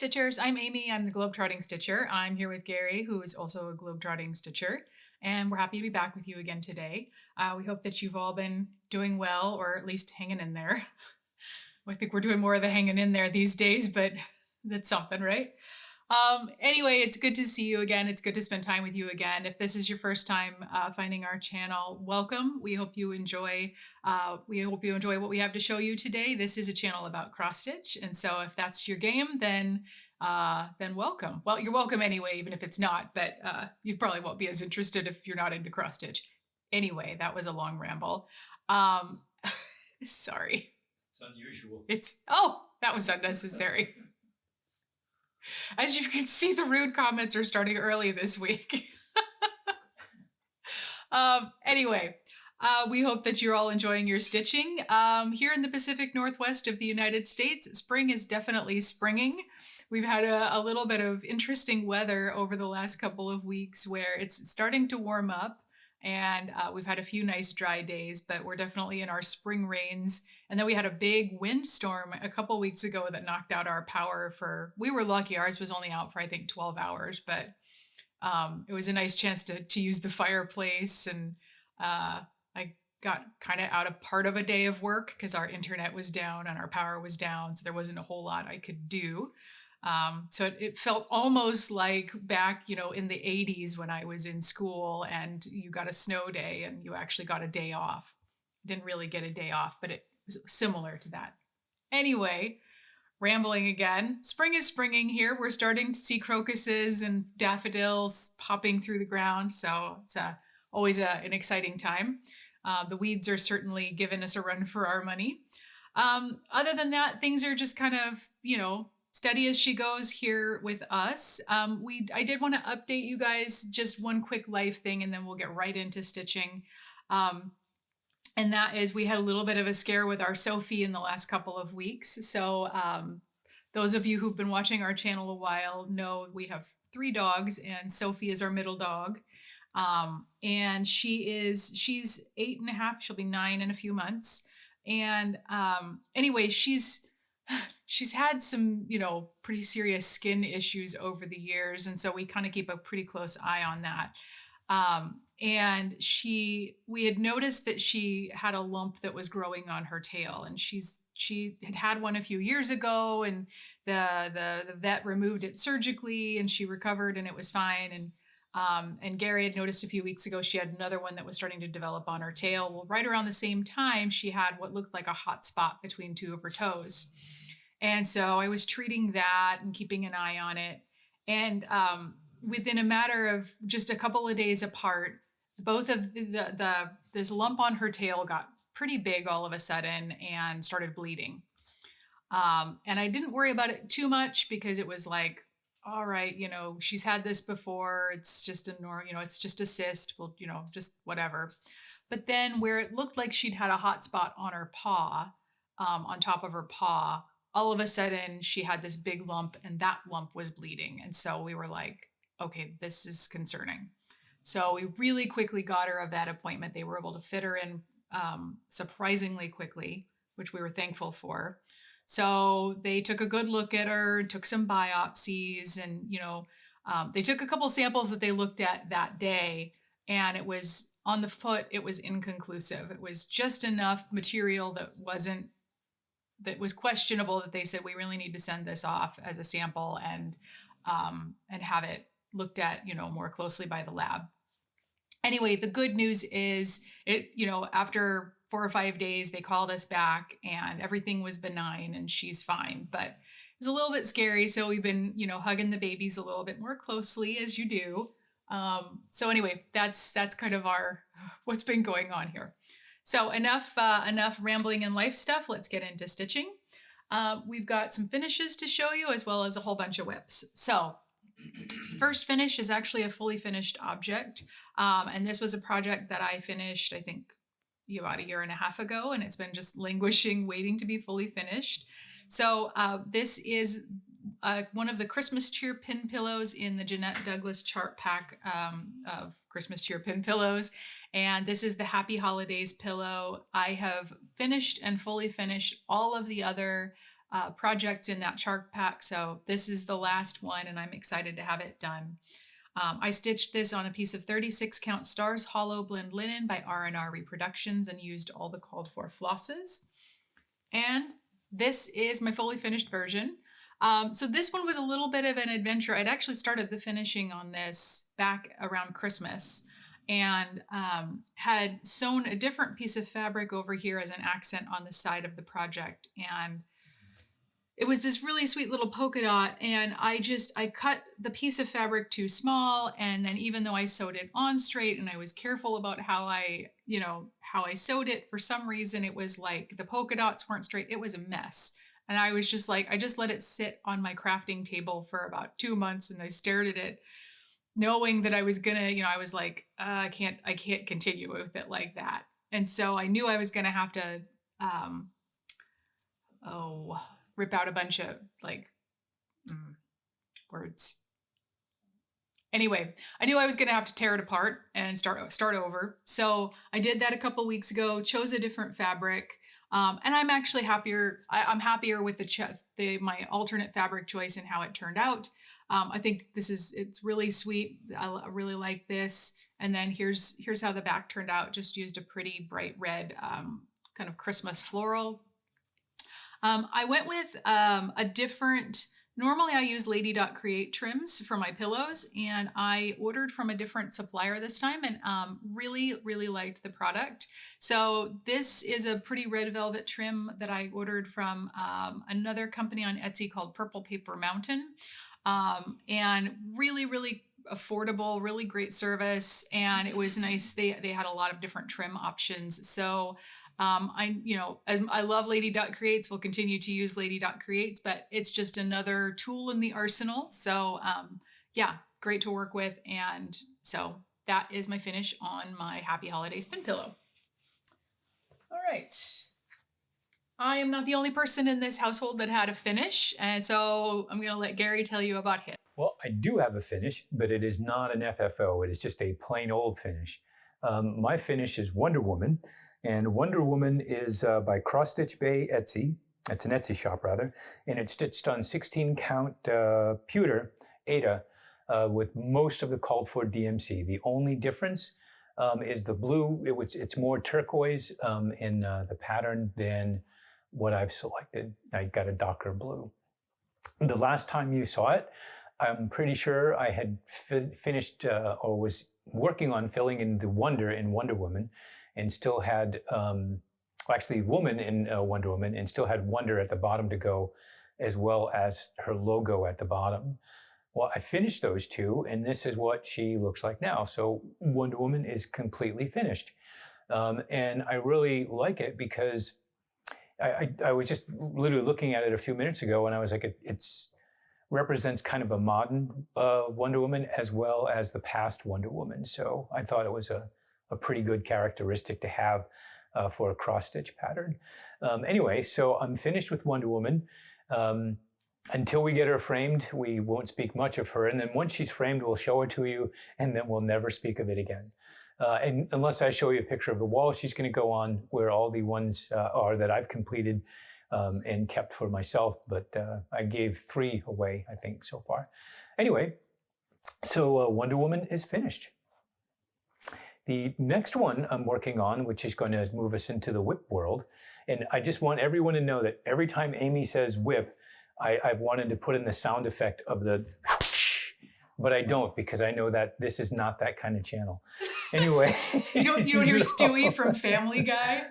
Stitchers. I'm Amy. I'm the Globetrotting Stitcher. I'm here with Gary, who is also a Globetrotting Stitcher, and we're happy to be back with you again today. We hope that you've all been doing well, or at least hanging in there. I think we're doing more of the hanging in there these days, but that's something, right? Anyway, it's good to see you again. It's good to spend time with you again. If this is your first time finding our channel, welcome. We hope you enjoy. What we have to show you today. This is a channel about cross stitch, and so if that's your game, then welcome. Well, you're welcome anyway, even if it's not. But you probably won't be as interested if you're not into cross stitch. Anyway, that was a long ramble. Sorry. It's unusual. That was unnecessary. As you can see, the rude comments are starting early this week. Anyway, we hope that you're all enjoying your stitching. Here in the Pacific Northwest of the United States, spring is definitely springing. We've had a little bit of interesting weather over the last couple of weeks where it's starting to warm up, and we've had a few nice dry days, but we're definitely in our spring rains. And then we had a big windstorm a couple weeks ago that knocked out our power we were lucky. Ours was only out for, I think, 12 hours, but it was a nice chance to use the fireplace. And I got kind of out of part of a day of work because our internet was down and our power was down. So there wasn't a whole lot I could do. So it felt almost like back, in the 80s when I was in school and you got a snow day and you actually got a day off. Didn't really get a day off, but it was similar to that. Anyway, rambling again. Spring is springing here. We're starting to see crocuses and daffodils popping through the ground. So it's always an exciting time. The weeds are certainly giving us a run for our money. Other than that, things are just kind of, steady as she goes here with us. I did want to update you guys just one quick life thing, and then we'll get right into stitching. And that is, we had a little bit of a scare with our Sophie in the last couple of weeks. So those of you who've been watching our channel a while know we have 3 dogs, and Sophie is our middle dog. And she's 8.5. She'll be 9 in a few months. And anyway, she's had some, pretty serious skin issues over the years. And so we kind of keep a pretty close eye on that. And we had noticed that she had a lump that was growing on her tail, and she had one a few years ago, and the vet removed it surgically, and she recovered and it was fine. And Gary had noticed a few weeks ago she had another one that was starting to develop on her tail. Well, right around the same time, she had what looked like a hot spot between 2 of her toes. And so I was treating that and keeping an eye on it. And within a matter of just a couple of days apart, both of this lump on her tail got pretty big all of a sudden and started bleeding. And I didn't worry about it too much because it was like, all right, she's had this before. It's just it's just a cyst. Well, just whatever. But then where it looked like she'd had a hot spot on her paw, on top of her paw, all of a sudden she had this big lump, and that lump was bleeding. And so we were like, okay, this is concerning. So we really quickly got her a vet appointment. They were able to fit her in surprisingly quickly, which we were thankful for. So they took a good look at her, took some biopsies, and they took a couple samples that they looked at that day, and it was on the foot. It was inconclusive. It was just enough material that was questionable that they said we really need to send this off as a sample and have it looked at, more closely by the lab. Anyway, the good news is after 4 or 5 days, they called us back and everything was benign and she's fine, but it was a little bit scary. So we've been, hugging the babies a little bit more closely, as you do. So anyway, that's kind of what's been going on here. So enough rambling and life stuff. Let's get into stitching. We've got some finishes to show you as well as a whole bunch of whips. So first finish is actually a fully finished object. And this was a project that I finished, I think, about 1.5 years ago, and it's been just languishing, waiting to be fully finished. So this is one of the Christmas cheer pin pillows in the Jeanette Douglas chart pack of Christmas cheer pin pillows. And this is the Happy Holidays pillow. I have finished and fully finished all of the other projects in that shark pack. So this is the last one, and I'm excited to have it done. I stitched this on a piece of 36 count Stars Hollow Blend Linen by R&R Reproductions and used all the called for flosses. And this is my fully finished version. So this one was a little bit of an adventure. I'd actually started the finishing on this back around Christmas and had sewn a different piece of fabric over here as an accent on the side of the project. And it was this really sweet little polka dot, and I cut the piece of fabric too small, and then even though I sewed it on straight and I was careful about how I sewed it, for some reason it was like the polka dots weren't straight. It was a mess. And I was just like, I just let it sit on my crafting table for about 2 months, and I stared at it knowing that I was gonna, I was like, I can't continue with it like that. And so I knew I was gonna have to, rip out a bunch of words. Anyway, I knew I was gonna have to tear it apart and start over. So I did that a couple weeks ago, chose a different fabric, and I'm actually happier. I'm happier with my alternate fabric choice and how it turned out. I think it's really sweet. I really like this. And then here's how the back turned out. Just used a pretty bright red kind of Christmas floral. I went with a different, normally I use Lady Dot Create trims for my pillows, and I ordered from a different supplier this time and really, really liked the product. So this is a pretty red velvet trim that I ordered from another company on Etsy called Purple Paper Mountain. And really, really affordable, really great service. And it was nice. They had a lot of different trim options. So I love Lady Dot Creates. We'll continue to use Lady Dot Creates, but it's just another tool in the arsenal. So yeah, great to work with. And so that is my finish on my Happy Holiday spin pillow. All right. I am not the only person in this household that had a finish. And so I'm going to let Gary tell you about his. Well, I do have a finish, but it is not an FFO. It is just a plain old finish. My finish is Wonder Woman, and Wonder Woman is by Cross Stitch Bay Etsy. It's an Etsy shop, rather, and it's stitched on 16 count pewter Aida with most of the called for DMC. The only difference is the blue. It's more turquoise in the pattern than what I've selected. I got a darker blue. The last time you saw it, I'm pretty sure I had finished or was working on filling in the Wonder in Wonder Woman, and still had, actually Woman in Wonder Woman, and still had Wonder at the bottom to go, as well as her logo at the bottom. Well, I finished those two, and this is what she looks like now. So Wonder Woman is completely finished. And I really like it because I was just literally looking at it a few minutes ago, and I was like, it's represents kind of a modern Wonder Woman as well as the past Wonder Woman. So I thought it was a pretty good characteristic to have for a cross-stitch pattern. Anyway, so I'm finished with Wonder Woman. Until we get her framed, we won't speak much of her. And then once she's framed, we'll show her to you, and then we'll never speak of it again. And unless I show you a picture of the wall, she's going to go on where all the ones are that I've completed and kept for myself, but I gave 3 away, I think, so far. Anyway, so Wonder Woman is finished. The next one I'm working on, which is going to move us into the whip world, and I just want everyone to know that every time Amy says whip, I've wanted to put in the sound effect of the but I don't, because I know that this is not that kind of channel. Anyway. you don't hear Stewie from Family Guy?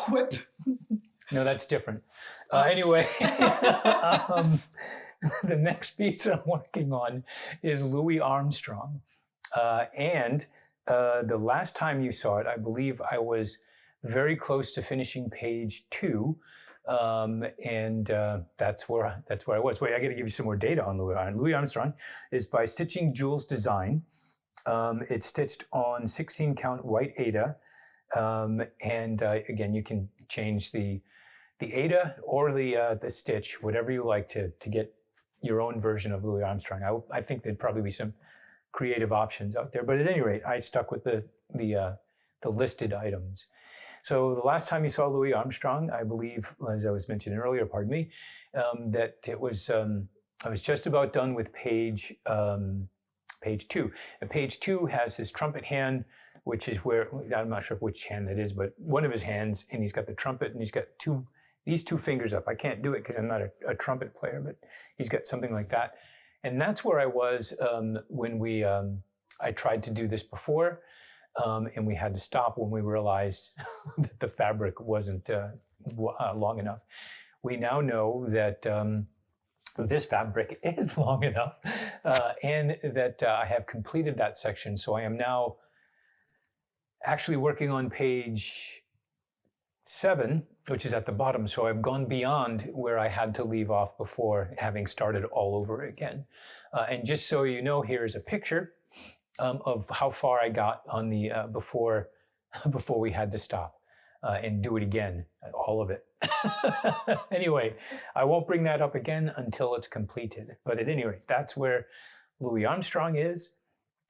Whip. No, that's different. Anyway, the next piece I'm working on is Louis Armstrong. And the last time you saw it, I believe I was very close to finishing page 2. And that's where I was. Wait, I got to give you some more data on Louis Armstrong. Louis Armstrong is by Stitching Jules Design. It's stitched on 16 count white Aida. And again, you can change the Aida or the stitch, whatever you like to get your own version of Louis Armstrong. I think there'd probably be some creative options out there, but at any rate, I stuck with the listed items. So the last time you saw Louis Armstrong, I believe, as I was mentioning earlier, pardon me, that it was, I was just about done with page 2. And page 2 has his trumpet hand, which is where, I'm not sure which hand it is, but one of his hands, and he's got the trumpet, and he's got these two fingers up. I can't do it because I'm not a trumpet player, but he's got something like that. And that's where I was when I tried to do this before, and we had to stop when we realized that the fabric wasn't long enough. We now know that this fabric is long enough, and that I have completed that section. So I am now actually working on page 7, which is at the bottom. So I've gone beyond where I had to leave off before, having started all over again. And just so you know, here's a picture of how far I got on the before we had to stop and do it again, all of it. Anyway, I won't bring that up again until it's completed. But at any rate, that's where Louis Armstrong is.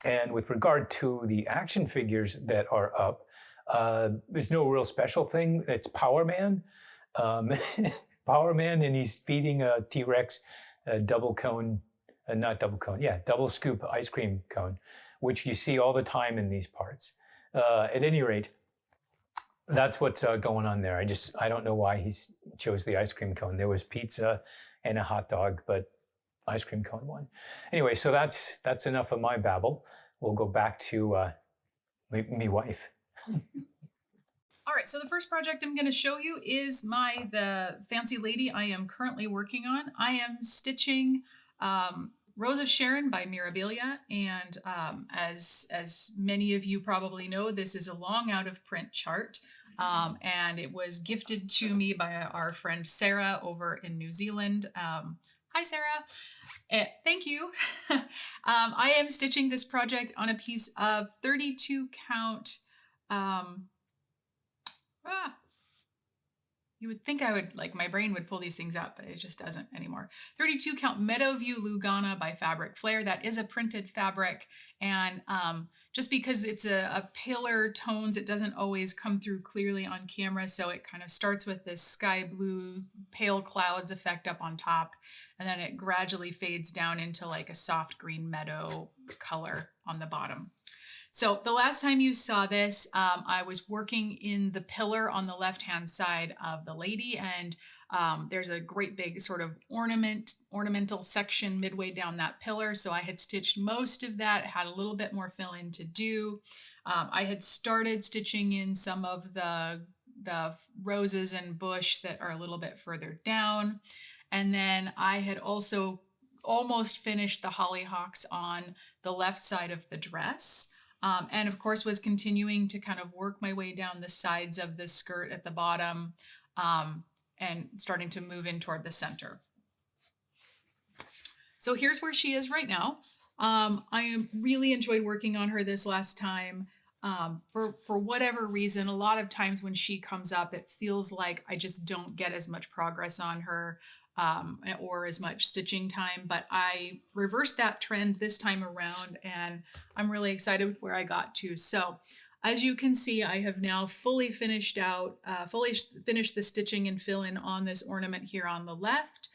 And with regard to the action figures that are up, there's no real special thing. It's Power Man. Power Man, and he's feeding a T-Rex a double scoop ice cream cone, which you see all the time in these parts. At any rate, that's what's going on there. I don't know why he chose the ice cream cone. There was pizza and a hot dog, but ice cream cone won. Anyway, so that's enough of my babble. We'll go back to me wife. All right, so the first project I'm going to show you is the fancy lady I am currently working on. I am stitching Rose of Sharon by Mirabilia, and as many of you probably know, this is a long out of print chart, and it was gifted to me by our friend Sarah over in New Zealand. Hi, Sarah. Thank you. I am stitching this project on a piece of 32 count. You would think I would, my brain would pull these things up, but it just doesn't anymore. 32 count Meadowview Lugana by Fabric Flare. That is a printed fabric. And just because it's a paler tones, it doesn't always come through clearly on camera. So it kind of starts with this sky blue, pale clouds effect up on top. And then it gradually fades down into like a soft green meadow color on the bottom. So the last time you saw this, I was working in the pillar on the left-hand side of the lady, and there's a great big sort of ornamental section midway down that pillar. So I had stitched most of that, had a little bit more fill-in to do. I had started stitching in some of the roses and bush that are a little bit further down. And then I had also almost finished the hollyhocks on the left side of the dress. And of course was continuing to kind of work my way down the sides of the skirt at the bottom, and starting to move in toward the center. So here's where she is right now. I really enjoyed working on her this last time. For whatever reason, a lot of times when she comes up, it feels like I just don't get as much progress on her. Or as much stitching time, but I reversed that trend this time around, and I'm really excited with where I got to. So as you can see, I have now fully finished the stitching and fill in on this ornament here on the left.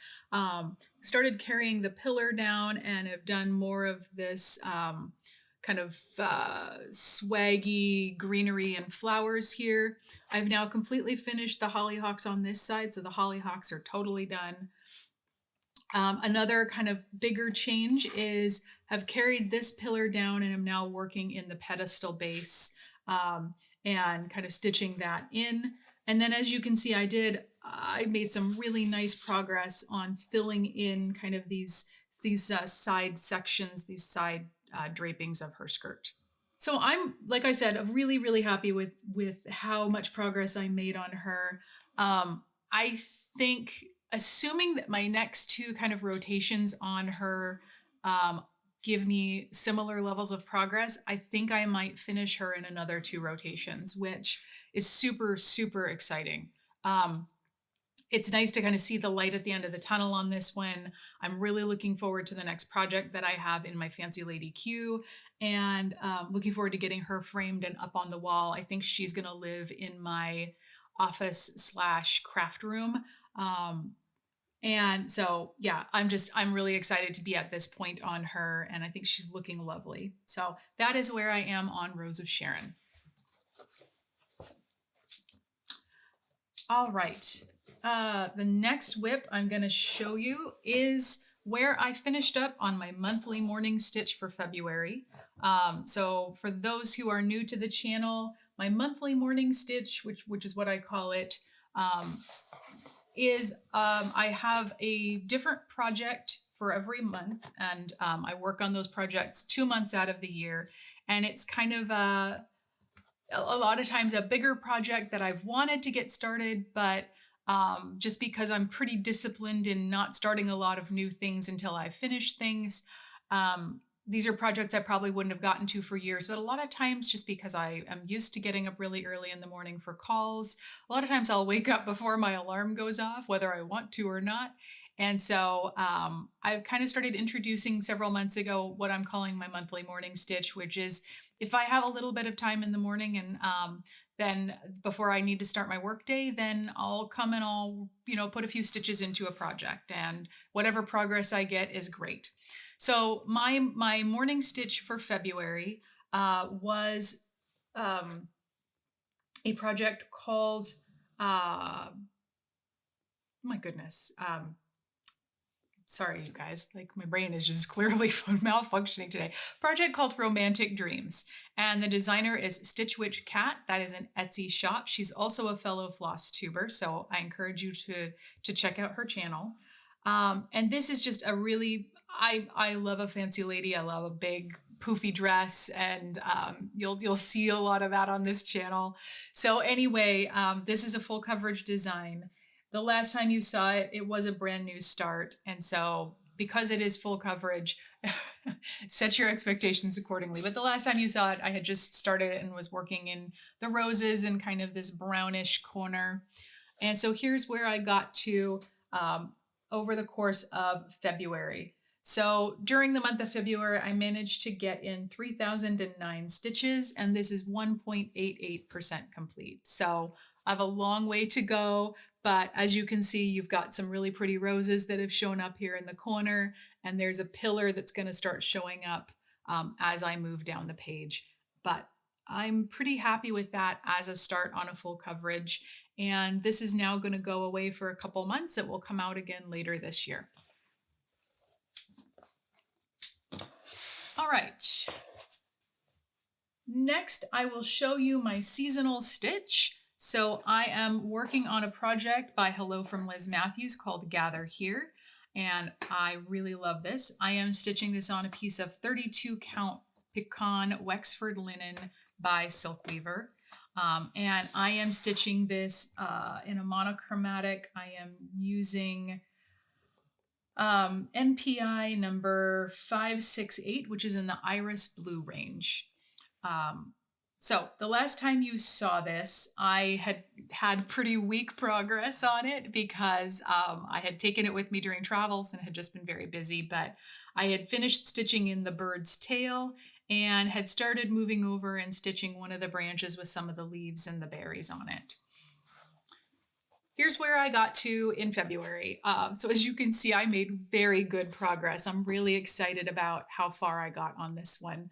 Started carrying the pillar down and have done more of this kind of swaggy greenery and flowers here. I've now completely finished the hollyhocks on this side, so the hollyhocks are totally done. Another kind of bigger change is I've carried this pillar down and I'm now working in the pedestal base, and kind of stitching that in. And then as you can see, I made some really nice progress on filling in kind of these side sections, these side drapings of her skirt. So I'm, like I said, really, really happy with how much progress I made on her. I think, assuming that my next 2 kind of rotations on her give me similar levels of progress, I think I might finish her in another 2 rotations, which is super, super exciting. it's nice to kind of see the light at the end of the tunnel on this one. I'm really looking forward to the next project that I have in my Fancy Lady queue, and looking forward to getting her framed and up on the wall. I think she's going to live in my office slash craft room. And so, yeah, I'm really excited to be at this point on her, and I think she's looking lovely. So that is where I am on Rose of Sharon. All right. The next whip I'm going to show you is where I finished up on my monthly morning stitch for February. So for those who are new to the channel, my monthly morning stitch, which is what I call it, is I have a different project for every month, and I work on those projects 2 months out of the year, and it's kind of a lot of times a bigger project that I've wanted to get started, but just because I'm pretty disciplined in not starting a lot of new things until I finish things. These are projects I probably wouldn't have gotten to for years, but a lot of times just because I am used to getting up really early in the morning for calls, a lot of times I'll wake up before my alarm goes off, whether I want to or not. And so I've kind of started introducing several months ago what I'm calling my monthly morning stitch, which is if I have a little bit of time in the morning and then before I need to start my workday, then I'll come and I'll, put a few stitches into a project, and whatever progress I get is great. So my morning stitch for February was a project called, my goodness, sorry, you guys, like my brain is just clearly malfunctioning today. Project called Romantic Dreams. And the designer is Stitch Witch Cat. That is an Etsy shop. She's also a fellow Flosstuber, so I encourage you to check out her channel. And this is just a really, I love a fancy lady. I love a big poofy dress, and you'll see a lot of that on this channel. So anyway, this is a full coverage design. The last time you saw it, it was a brand new start. And so because it is full coverage, set your expectations accordingly. But the last time you saw it, I had just started it and was working in the roses and kind of this brownish corner. And so here's where I got to over the course of February. So during the month of February, I managed to get in 3,009 stitches, and this is 1.88% complete. So I have a long way to go. But as you can see, you've got some really pretty roses that have shown up here in the corner, and there's a pillar that's going to start showing up as I move down the page. But I'm pretty happy with that as a start on a full coverage. And this is now going to go away for a couple months. It will come out again later this year. All right. Next, I will show you my seasonal stitch. So I am working on a project by Hello from Liz Matthews called Gather Here, and I really love this. I am stitching this on a piece of 32 count pecan Wexford linen by Silk Weaver. And I am stitching this in a monochromatic. I am using NPI number 568, which is in the Iris Blue range. So the last time you saw this, I had pretty weak progress on it because I had taken it with me during travels and had just been very busy, but I had finished stitching in the bird's tail and had started moving over and stitching one of the branches with some of the leaves and the berries on it. Here's where I got to in February. So as you can see, I made very good progress. I'm really excited about how far I got on this one.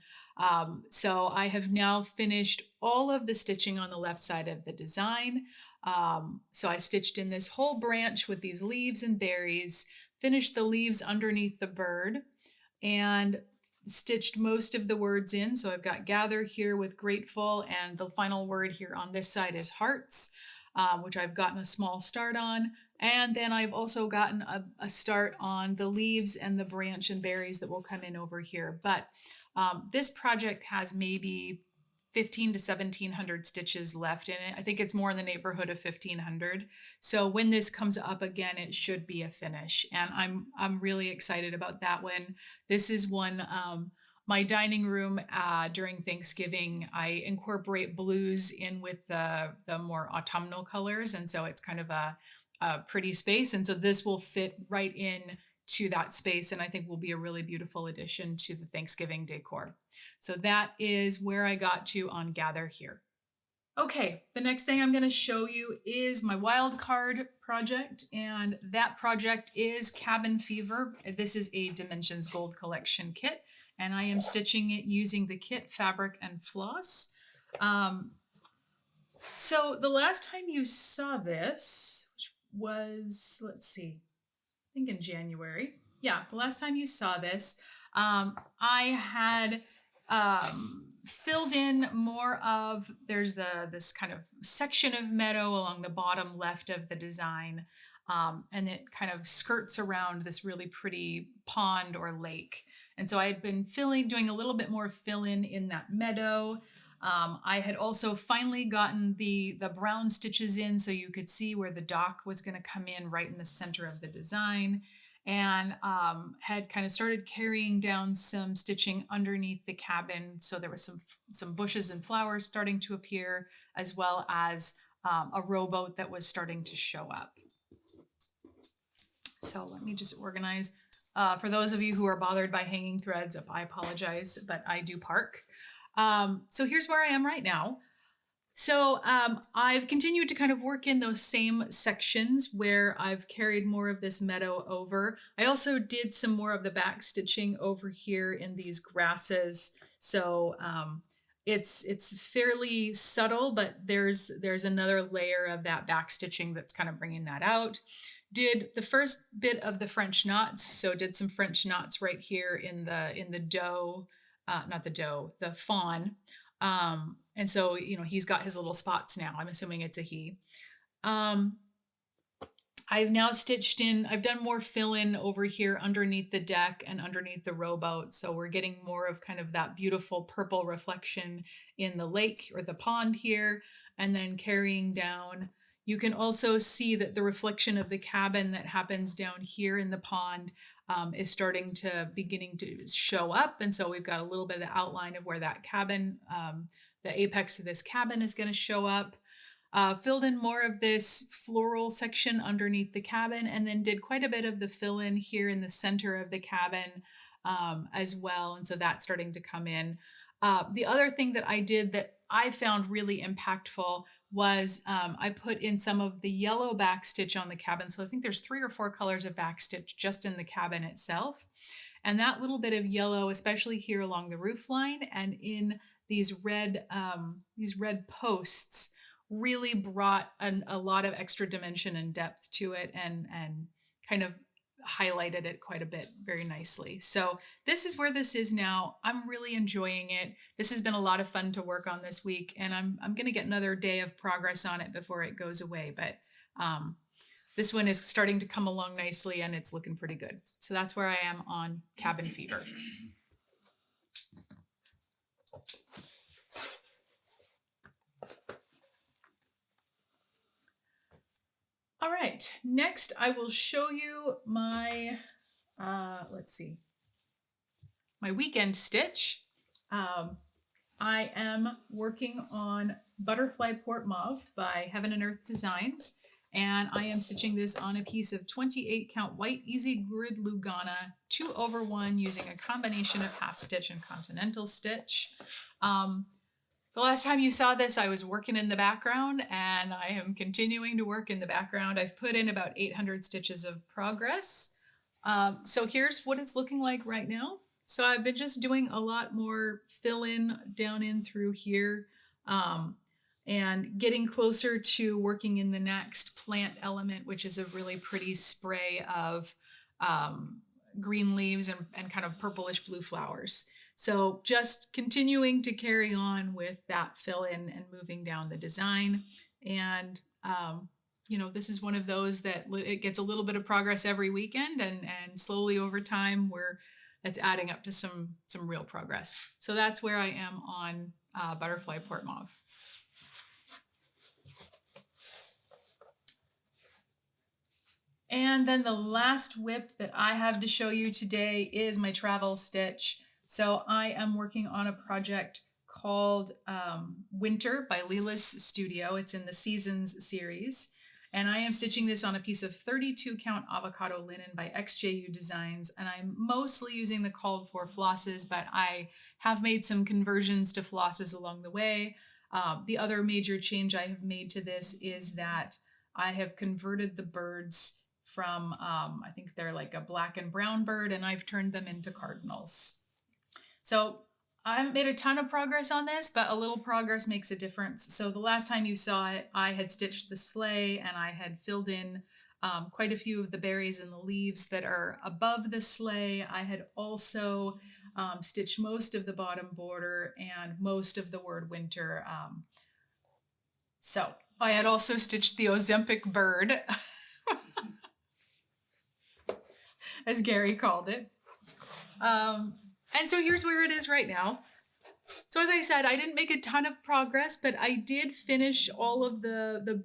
So I have now finished all of the stitching on the left side of the design. So I stitched in this whole branch with these leaves and berries, finished the leaves underneath the bird, and stitched most of the words in. So I've got gather here with grateful, and the final word here on this side is hearts. Which I've gotten a small start on. And then I've also gotten a start on the leaves and the branch and berries that will come in over here. But this project has maybe 15 to 1700 stitches left in it. I think it's more in the neighborhood of 1500. So when this comes up again, it should be a finish. And I'm really excited about that one. This is one, my dining room during Thanksgiving, I incorporate blues in with the more autumnal colors. And so it's kind of a pretty space. And so this will fit right in to that space, and I think will be a really beautiful addition to the Thanksgiving decor. So that is where I got to on Gather Here. Okay, the next thing I'm going to show you is my wild card project, and that project is Cabin Fever. This is a Dimensions Gold Collection kit, and I am stitching it using the kit fabric and floss. So the last time you saw this, which was, let's see, I think in January. Yeah, the last time you saw this, I had filled in more of, there's this kind of section of meadow along the bottom left of the design. And it kind of skirts around this really pretty pond or lake. And so I had been doing a little bit more fill in that meadow. I had also finally gotten the brown stitches in so you could see where the dock was going to come in right in the center of the design, and had kind of started carrying down some stitching underneath the cabin. So there was some bushes and flowers starting to appear, as well as a rowboat that was starting to show up. So let me just organize. For those of you who are bothered by hanging threads, I apologize, but I do park. So here's where I am right now. So I've continued to kind of work in those same sections where I've carried more of this meadow over. I also did some more of the back stitching over here in these grasses. So it's fairly subtle, but there's another layer of that back stitching that's kind of bringing that out. Did the first bit of the French knots. So did some French knots right here in the doe. Not the doe, the fawn. And so, he's got his little spots now. I'm assuming it's a he. I've now stitched in, I've done more fill in over here underneath the deck and underneath the rowboat. So we're getting more of kind of that beautiful purple reflection in the lake or the pond here, and then carrying down. You can also see that the reflection of the cabin that happens down here in the pond is beginning to show up. And so we've got a little bit of the outline of where that cabin, the apex of this cabin is going to show up. Filled in more of this floral section underneath the cabin, and then did quite a bit of the fill in here in the center of the cabin as well. And so that's starting to come in. The other thing that I did that I found really impactful was I put in some of the yellow backstitch on the cabin. So I think there's 3 or 4 colors of backstitch just in the cabin itself. And that little bit of yellow, especially here along the roof line and in these red posts, really brought a lot of extra dimension and depth to it, and kind of highlighted it quite a bit very nicely. So this is where this is now. I'm really enjoying it. This has been a lot of fun to work on this week, and I'm going to get another day of progress on it before it goes away. But this one is starting to come along nicely, and it's looking pretty good. So that's where I am on Cabin Fever. All right, next I will show you my, my weekend stitch. I am working on Butterfly Port Mauve by Heaven and Earth Designs, and I am stitching this on a piece of 28 count white easy grid Lugana 2/1 using a combination of half stitch and continental stitch. The last time you saw this, I was working in the background, and I am continuing to work in the background. I've put in about 800 stitches of progress. So here's what it's looking like right now. So I've been just doing a lot more fill in down in through here, and getting closer to working in the next plant element, which is a really pretty spray of green leaves and kind of purplish blue flowers. So just continuing to carry on with that fill in and moving down the design. And, this is one of those that it gets a little bit of progress every weekend, and slowly over time it's adding up to some real progress. So that's where I am on Butterfly Port Mauve. And then the last whip that I have to show you today is my travel stitch. So I am working on a project called Winter by Leela's Studio. It's in the Seasons series. And I am stitching this on a piece of 32 count avocado linen by XJU Designs. And I'm mostly using the called for flosses, but I have made some conversions to flosses along the way. The other major change I have made to this is that I have converted the birds from, I think they're like a black and brown bird, and I've turned them into cardinals. So I haven't made a ton of progress on this, but a little progress makes a difference. So the last time you saw it, I had stitched the sleigh and I had filled in quite a few of the berries and the leaves that are above the sleigh. I had also stitched most of the bottom border and most of the word winter. So I had also stitched the Ozempic bird, as Gary called it. And so here's where it is right now. So as I said, I didn't make a ton of progress, but I did finish all of the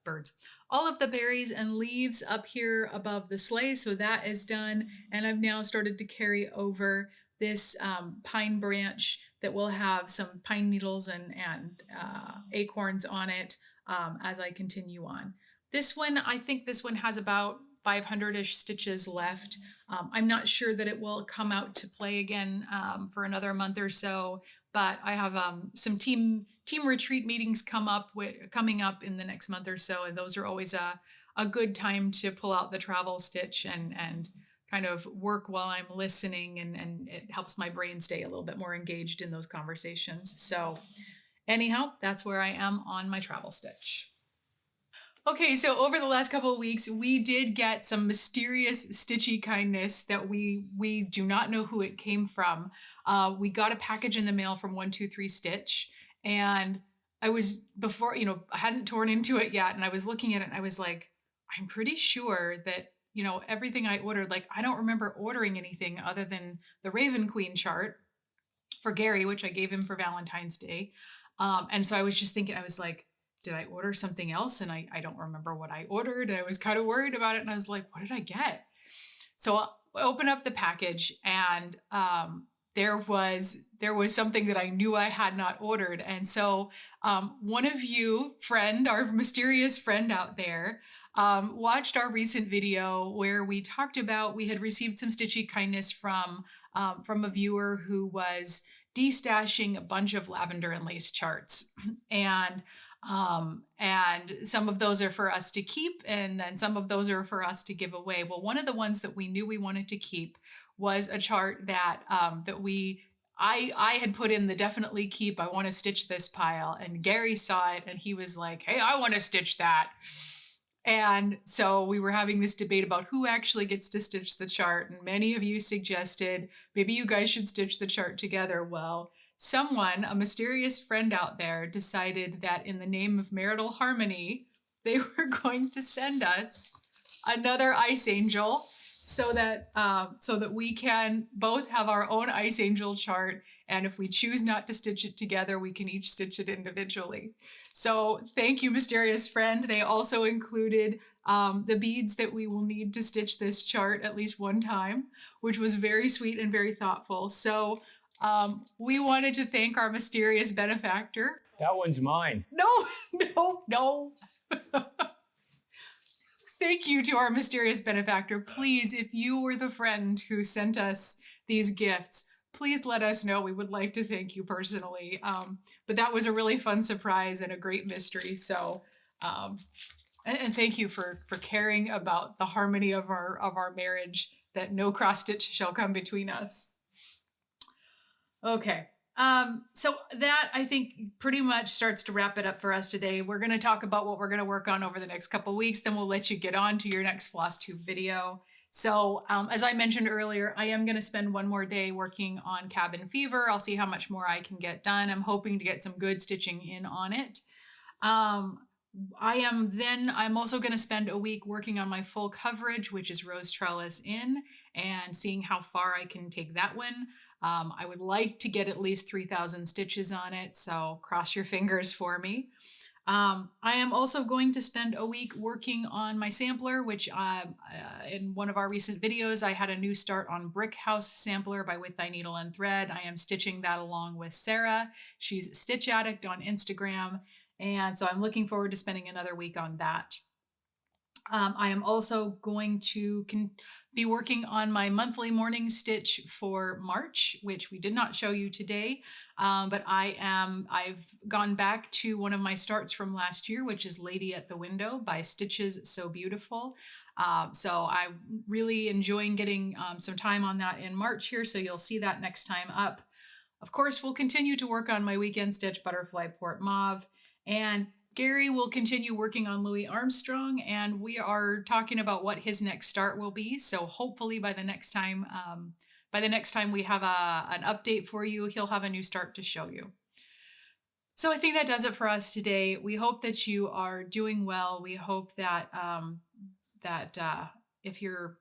birds, all of the berries and leaves up here above the sleigh. So that is done. And I've now started to carry over this pine branch that will have some pine needles and acorns on it as I continue on. This one, I think this one has about 500-ish stitches left. I'm not sure that it will come out to play again for another month or so, but I have some team retreat meetings coming up in the next month or so, and those are always a good time to pull out the travel stitch and kind of work while I'm listening, and it helps my brain stay a little bit more engaged in those conversations. So anyhow, that's where I am on my travel stitch. Okay, so over the last couple of weeks, we did get some mysterious stitchy kindness that we do not know who it came from. We got a package in the mail from 123 Stitch, and I was I hadn't torn into it yet, and I was looking at it, and I was like, I'm pretty sure that everything I ordered, like I don't remember ordering anything other than the Raven Queen chart for Gary, which I gave him for Valentine's Day, and so I was just thinking, I was like, did I order something else? And I don't remember what I ordered. I was kind of worried about it. And I was like, what did I get? So I opened up the package, and there was something that I knew I had not ordered. And so one of you, our mysterious friend out there, watched our recent video where we talked about, we had received some stitchy kindness from a viewer who was destashing a bunch of lavender and lace charts. And some of those are for us to keep, and then some of those are for us to give away. Well, one of the ones that we knew we wanted to keep was a chart that I had put in the definitely keep, I want to stitch this pile, and Gary saw it and he was like, hey, I want to stitch that. And so we were having this debate about who actually gets to stitch the chart, and many of you suggested maybe you guys should stitch the chart together. Well, someone, a mysterious friend out there, decided that in the name of marital harmony, they were going to send us another ice angel so that we can both have our own ice angel chart. And if we choose not to stitch it together, we can each stitch it individually. So thank you, mysterious friend. They also included the beads that we will need to stitch this chart at least one time, which was very sweet and very thoughtful. So we wanted to thank our mysterious benefactor. That one's mine. No. Thank you to our mysterious benefactor. Please, if you were the friend who sent us these gifts, please let us know. We would like to thank you personally. But that was a really fun surprise and a great mystery. So, and thank you for caring about the harmony of our marriage, that no cross stitch shall come between us. Okay, so that I think pretty much starts to wrap it up for us today. We're going to talk about what we're going to work on over the next couple weeks, then we'll let you get on to your next Flosstube video. So as I mentioned earlier, I am going to spend one more day working on Cabin Fever. I'll see how much more I can get done. I'm hoping to get some good stitching in on it. I'm also going to spend a week working on my full coverage, which is Rose Trellis In, and seeing how far I can take that one. I would like to get at least 3,000 stitches on it, so cross your fingers for me. I am also going to spend a week working on my sampler, which in one of our recent videos, I had a new start on Brick House Sampler by With Thy Needle and Thread. I am stitching that along with Sarah. She's Stitch Addict on Instagram, and so I'm looking forward to spending another week on that. I am also going to be working on my monthly morning stitch for March, which we did not show you today. But I've gone back to one of my starts from last year, which is Lady at the Window by Stitches So Beautiful. So I'm really enjoying getting some time on that in March here. So you'll see that next time up. Of course, we'll continue to work on my weekend stitch Butterfly Port Mauve, and Gary will continue working on Louis Armstrong, and we are talking about what his next start will be. So hopefully by the next time we have an update for you, he'll have a new start to show you. So I think that does it for us today. We hope that you are doing well. We hope that if you're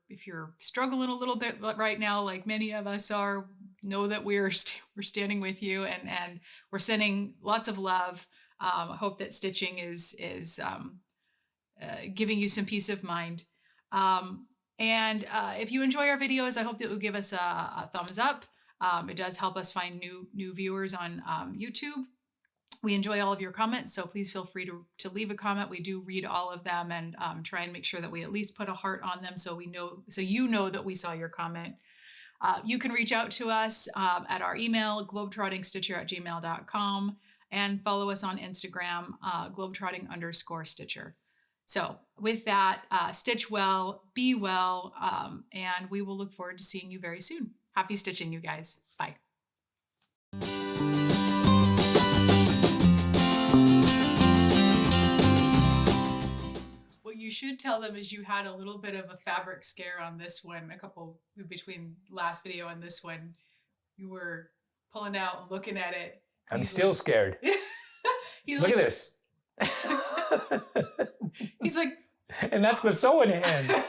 struggling a little bit right now, like many of us are, know that we're standing with you, and we're sending lots of love. I hope that stitching is giving you some peace of mind. And if you enjoy our videos, I hope that you'll give us a thumbs up. It does help us find new viewers on YouTube. We enjoy all of your comments, so please feel free to leave a comment. We do read all of them, and try and make sure that we at least put a heart on them so you know that we saw your comment. You can reach out to us at our email, globetrottingstitcher@gmail.com, and follow us on Instagram, globetrotting_stitcher. So with that, stitch well, be well, and we will look forward to seeing you very soon. Happy stitching, you guys. Bye. What you should tell them is you had a little bit of a fabric scare on this one, between last video and this one. You were pulling out and looking at it. I'm still scared. Look at this. He's like, and that's my sewing hand.